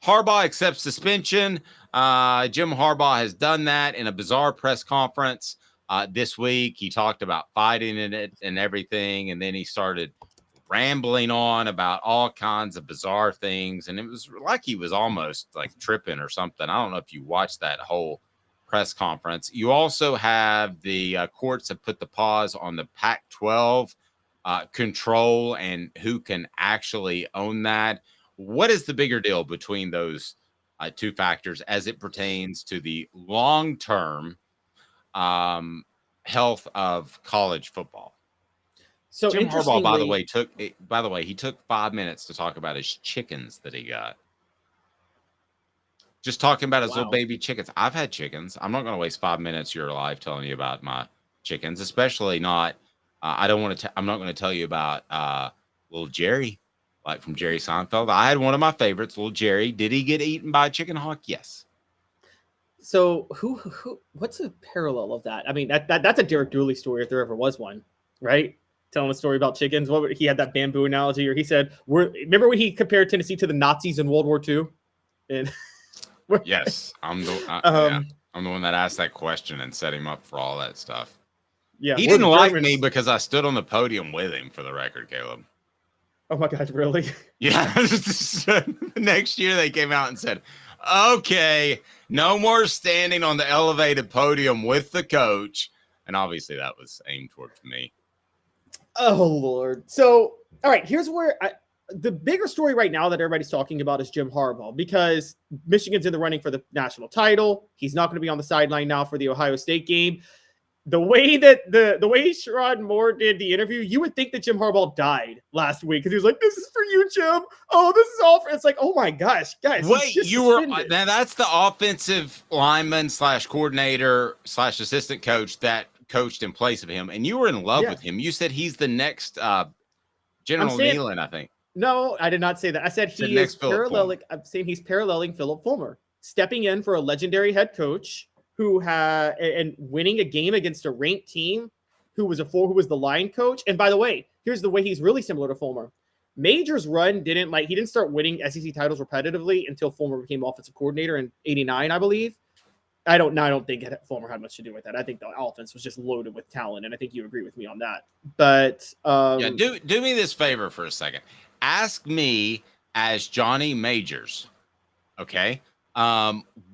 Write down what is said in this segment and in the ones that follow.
Harbaugh accepts suspension. Jim Harbaugh has done that in a bizarre press conference this week. He talked about fighting in it and everything, and then he started rambling on about all kinds of bizarre things, and it was like he was almost like tripping or something. I don't know if you watched that whole press conference. You also have the courts have put the pause on the Pac-12 control and who can actually own that. What is the bigger deal between those two factors as it pertains to the long-term health of college football? So Jim Harbaugh, by the way, he took 5 minutes to talk about his chickens that he got. Just talking about his little baby chickens. I've had chickens. I'm not going to waste 5 minutes of your life telling you about my chickens, especially not. I'm not going to tell you about little Jerry, like from Jerry Seinfeld. I had one of my favorites, little Jerry. Did he get eaten by a chicken hawk? Yes. So what's a parallel of that? I mean, that's a Derek Dooley story if there ever was one, right? Telling a story about chickens. He had that bamboo analogy, or he said, remember when he compared Tennessee to the Nazis in World War II? And yes, I'm the one that asked that question and set him up for all that stuff. Yeah, he didn't like me because I stood on the podium with him, for the record, Caleb. Oh my God, really? Yeah. Next year they came out and said, okay, no more standing on the elevated podium with the coach. And obviously that was aimed towards me. Oh, Lord. So, all right, here's where the bigger story right now that everybody's talking about is Jim Harbaugh, because Michigan's in the running for the national title. He's not going to be on the sideline now for the Ohio State game. The way Sherrod Moore did the interview, you would think that Jim Harbaugh died last week because he was like, "This is for you, Jim. Oh, this is all for." It's like, oh my gosh, guys. Wait, now that's the offensive lineman / coordinator / assistant coach that coached in place of him, and you were in love with him. You said he's the next General Nealon, I think. No, I did not say that. I said he is paralleling. I'm saying he's paralleling Philip Fulmer, stepping in for a legendary head coach who had and winning a game against a ranked team who was the line coach. And by the way, here's the way he's really similar to Fulmer. Major's run he didn't start winning SEC titles repetitively until Fulmer became offensive coordinator in '89, I believe. I don't think Fulmer had much to do with that. I think the offense was just loaded with talent, and I think you agree with me on that. But do me this favor for a second. Ask me as Johnny Majors, okay?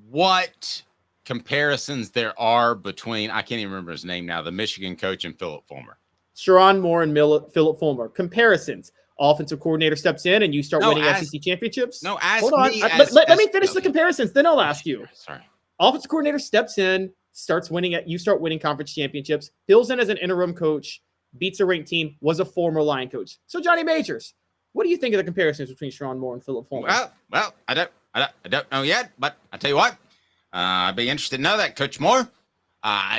What comparisons there are between, I can't even remember his name now, the Michigan coach and Philip Fulmer. Sherrod Moore and Philip Fulmer. Comparisons. Offensive coordinator steps in and you start winning SEC championships. No, ask Hold on. me. Let me finish the comparisons, then I'll ask you. Sorry. Offensive coordinator steps in, starts winning you start winning conference championships, fills in as an interim coach, beats a ranked team, was a former line coach. So Johnny Majors, what do you think of the comparisons between Sherrod Moore and Philip Fulmer? Well, I don't know yet, but I tell you what, I'd be interested to know that, Coach Moore.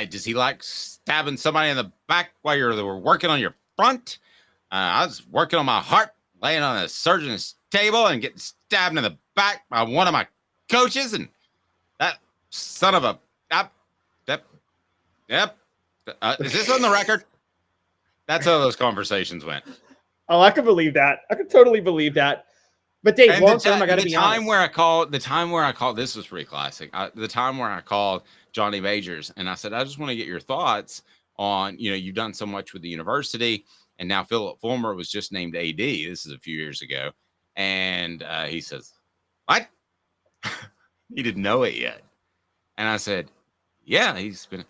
Does he like stabbing somebody in the back while you were working on your front? I was working on my heart, laying on a surgeon's table and getting stabbed in the back by one of my coaches, and that son of a is this on the record? That's how those conversations went. Oh, I could believe that. I could totally believe that. But Dave, long term, I got to be honest. The time where I called, this was pretty classic. The time where I called Johnny Majors and I said, I just want to get your thoughts on, you've done so much with the university, and now Philip Fulmer was just named AD. This is a few years ago. And he says, what? He didn't know it yet. And I said, yeah, he's been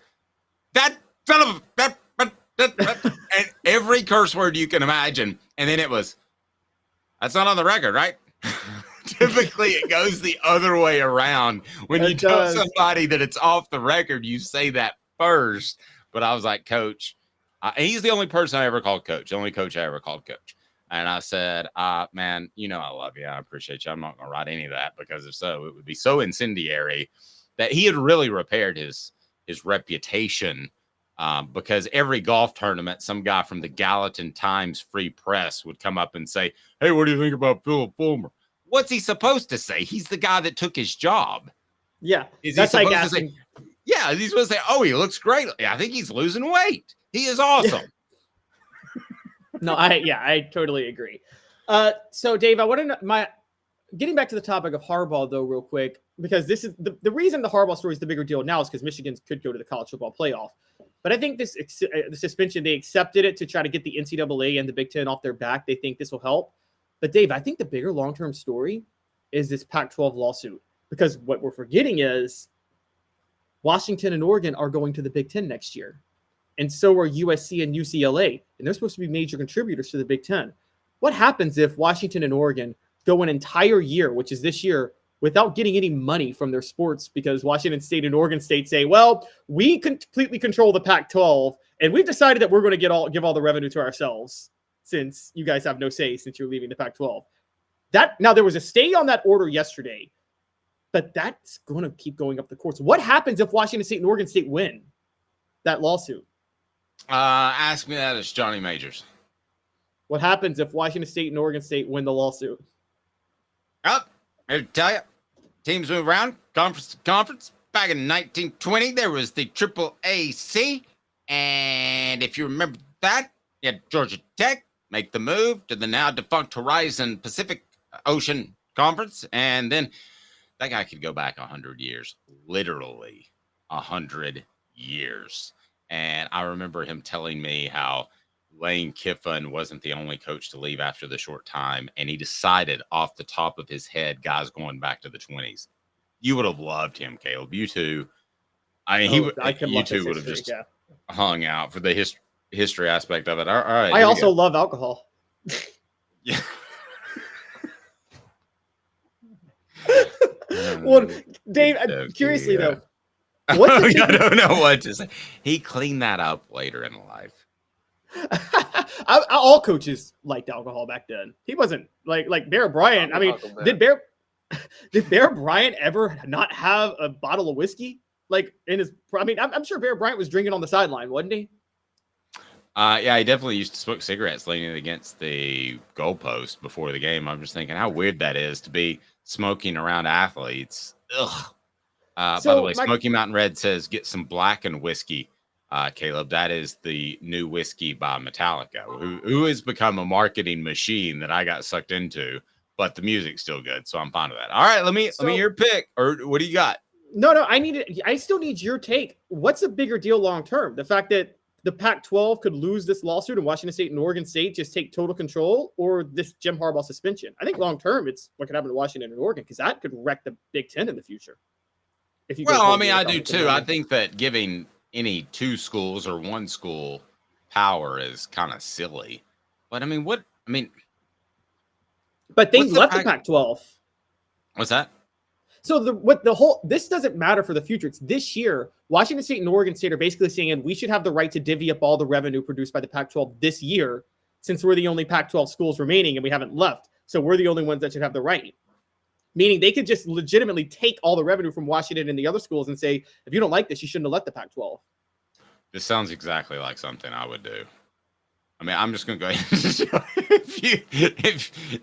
that son of a and every curse word you can imagine. And then it was, that's not on the record, right? Typically it goes the other way around. When you tell somebody that it's off the record, you say that first. But I was like, Coach, he's the only person I ever called coach, the only coach I ever called coach. And I said, man, I love you. I appreciate you. I'm not going to write any of that, because if so, it would be so incendiary that he had really repaired his reputation. Because every golf tournament, some guy from the Gallatin Times Free Press would come up and say, hey, what do you think about Philip Fulmer? What's he supposed to say? He's the guy that took his job. Yeah. That's like asking. Yeah. He's supposed to say, oh, he looks great. Yeah, I think he's losing weight. He is awesome. No, I totally agree. So Dave, I want to know getting back to the topic of Harbaugh, though, real quick, because this is the reason the Harbaugh story is the bigger deal now is because Michigan could go to the college football playoff. But I think the suspension, they accepted it to try to get the NCAA and the Big Ten off their back. They think this will help. But, Dave, I think the bigger long-term story is this Pac-12 lawsuit. Because what we're forgetting is Washington and Oregon are going to the Big Ten next year. And so are USC and UCLA. And they're supposed to be major contributors to the Big Ten. What happens if Washington and Oregon go an entire year, which is this year, without getting any money from their sports because Washington State and Oregon State say, well, we completely control the Pac-12, and we've decided that we're going to give all the revenue to ourselves since you guys have no say since you're leaving the Pac-12. Now, there was a stay on that order yesterday, but that's going to keep going up the courts. What happens if Washington State and Oregon State win that lawsuit? Ask me that as Johnny Majors. What happens if Washington State and Oregon State win the lawsuit? Up, here to tell you, teams move around, conference to conference. Back in 1920, there was the Triple AC, and if you remember that, you had Georgia Tech make the move to the now defunct Horizon Pacific Ocean Conference, and then that guy could go back 100 years, literally 100 years. And I remember him telling me how Lane Kiffin wasn't the only coach to leave after the short time, and he decided off the top of his head, guys going back to the 20s. You would have loved him, Caleb. You too. I mean, you two would have just hung out for the history aspect of it. All right. I also love alcohol. Yeah. Well, Dave, curiously though, I don't know what to say. He cleaned that up later in life. All coaches liked alcohol back then. He wasn't like Bear Bryant. I mean, did Bear Bryant ever not have a bottle of whiskey? Like in his, I mean, I'm sure Bear Bryant was drinking on the sideline, wasn't he? Yeah, he definitely used to smoke cigarettes leaning against the goalpost before the game. I'm just thinking how weird that is to be smoking around athletes. Ugh. By the way, Smoky Mountain Red says get some blackened whiskey. Caleb, that is the new whiskey by Metallica, who has become a marketing machine that I got sucked into, but the music's still good, so I'm fine with that. All right, let me hear your pick, or what do you got? No, I still need your take. What's a bigger deal long term? The fact that the Pac-12 could lose this lawsuit and Washington State and Oregon State just take total control, or this Jim Harbaugh suspension? I think long term, it's what could happen to Washington and Oregon because that could wreck the Big Ten in the future. I do too. I think that giving any two schools or one school power is kind of silly. But I mean, But they left the Pac-12. What's that? So this doesn't matter for the future. It's this year. Washington State and Oregon State are basically saying we should have the right to divvy up all the revenue produced by the Pac-12 this year, since we're the only Pac-12 schools remaining and we haven't left. So we're the only ones that should have the right. Meaning they could just legitimately take all the revenue from Washington and the other schools and say, if you don't like this, you shouldn't have let the Pac-12. This sounds exactly like something I would do. I mean, I'm just going to go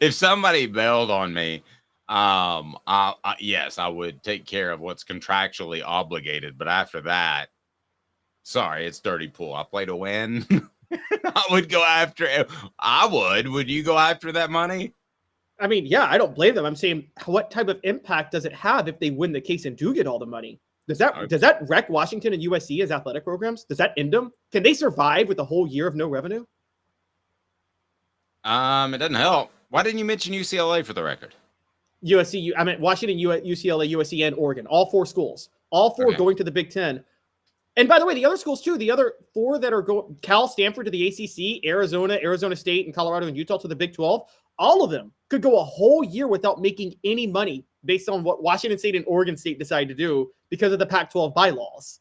if somebody bailed on me, yes, I would take care of what's contractually obligated. But after that, sorry, it's dirty pool. I play to win. I would go after it. Would you go after that money? I mean, yeah, I don't blame them. I'm saying, what type of impact does it have if they win the case and do get all the money? Does that wreck Washington and USC as athletic programs? Does that end them? Can they survive with a whole year of no revenue? It doesn't help. Why didn't you mention UCLA for the record? Washington, UCLA, USC, and Oregon. All four schools. All four going to the Big Ten. And by the way, the other schools too, the other four that are going, Cal, Stanford to the ACC, Arizona, Arizona State, and Colorado and Utah to the Big 12, all of them could go a whole year without making any money based on what Washington State and Oregon State decide to do because of the Pac-12 bylaws.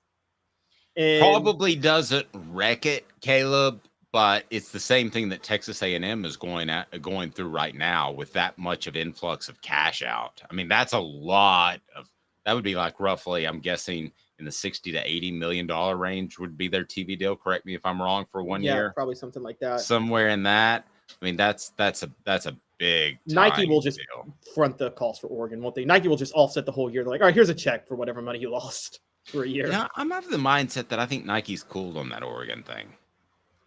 And probably doesn't wreck it, Caleb, but it's the same thing that Texas A&M is going through right now with that much of influx of cash out. I mean, that's a lot of, that would be like roughly, I'm guessing, in the $60 to $80 million range would be their TV deal. Correct me if I'm wrong, for 1 year. Yeah, probably something like that. Somewhere in that. I mean, that's a big Nike will just front the cost for Oregon, won't they? Nike will just offset the whole year. They're like, all right, here's a check for whatever money you lost for a year. Yeah, I'm of the mindset that I think Nike's cooled on that Oregon thing.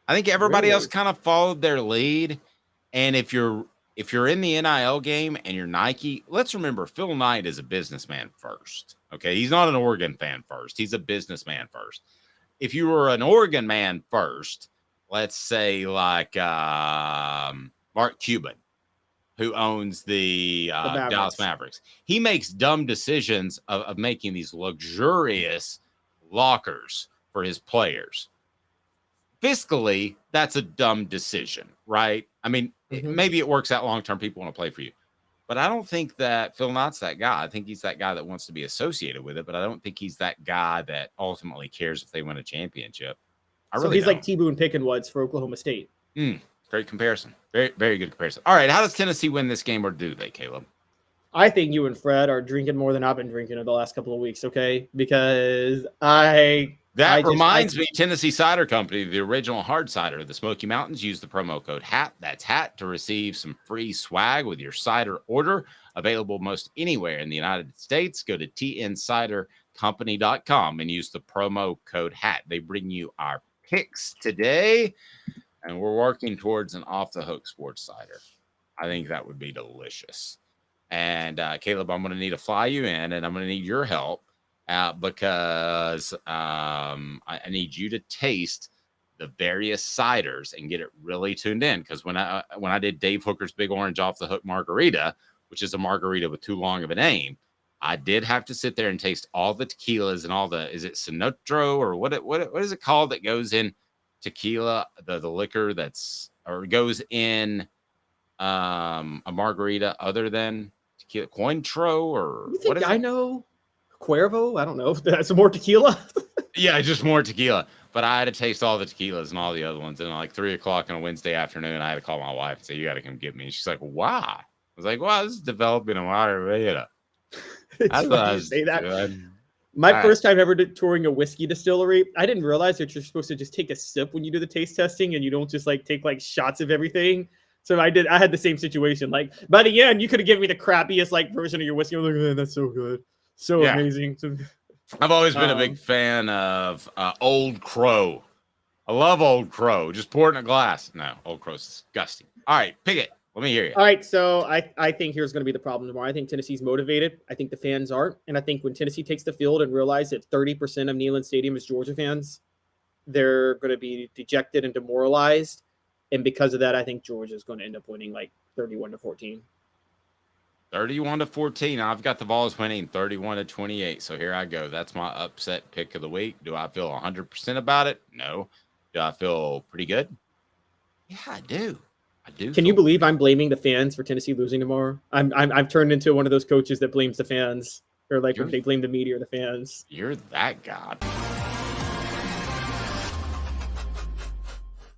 I think everybody else kind of followed their lead. And if you're if you're in the NIL game and you're Nike, let's remember Phil Knight is a businessman first. Okay. He's not an Oregon fan first. He's a businessman first. If you were an Oregon man first, let's say like Mark Cuban, who owns the Dallas Mavericks, he makes dumb decisions of making these luxurious lockers for his players. Fiscally, that's a dumb decision, right? I mean, maybe it works out long-term. People want to play for you. But I don't think that Phil Knight's that guy. I think he's that guy that wants to be associated with it, but I don't think he's that guy that ultimately cares if they win a championship. So he's like T. Boone Pickens for Oklahoma State. Great comparison. Very, very good comparison. All right, how does Tennessee win this game, or do they, Caleb? I think you and Fred are drinking more than I've been drinking in the last couple of weeks, okay? Because That reminds me, Tennessee Cider Company, the original hard cider of the Smoky Mountains. Use the promo code HAT, that's HAT, to receive some free swag with your cider order. Available most anywhere in the United States. Go to tncidercompany.com and use the promo code HAT. They bring you our picks today, and we're working towards an off-the-hook sports cider. I think that would be delicious. And Caleb, I'm going to need to fly you in, and I'm going to need your help because I need you to taste the various ciders and get it really tuned in. Because when I did Dave Hooker's Big Orange Off the Hook Margarita, which is a margarita with too long of a name, I did have to sit there and taste all the tequilas and all the, is it Sinotro or what is it called that goes in tequila, the liquor that's, or goes in a margarita other than tequila, Cointreau, or you think what is I it? Know Cuervo? I don't know if that's more tequila. Yeah, just more tequila. But I had to taste all the tequilas and all the other ones. And like 3:00 on a Wednesday afternoon, I had to call my wife and say, "You got to come get me." And she's like, "Why?" I was like, "Well, this is developing a margarita." That's what I say that. Doing. My first time ever touring a whiskey distillery, I didn't realize that you're supposed to just take a sip when you do the taste testing, and you don't just like take like shots of everything. So I had the same situation. Like by the end, you could have given me the crappiest like version of your whiskey. I'm like, "Man, that's so good, so amazing." I've always been a big fan of Old Crow. I love Old Crow. Just pour it in a glass. No, Old Crow's disgusting. All right, pick it. Let me hear you. All right, so I think here's going to be the problem tomorrow. I think Tennessee's motivated. I think the fans aren't. And I think when Tennessee takes the field and realize that 30% of Neyland Stadium is Georgia fans, they're going to be dejected and demoralized. And because of that, I think Georgia's going to end up winning like 31-14. 31-14. I've got the Vols winning 31-28. So here I go. That's my upset pick of the week. Do I feel 100% about it? No. Do I feel pretty good? Yeah, I do. Can you believe I'm blaming the fans for Tennessee losing tomorrow? I've turned into one of those coaches that blames the fans, or like they blame the media or the fans. You're that god.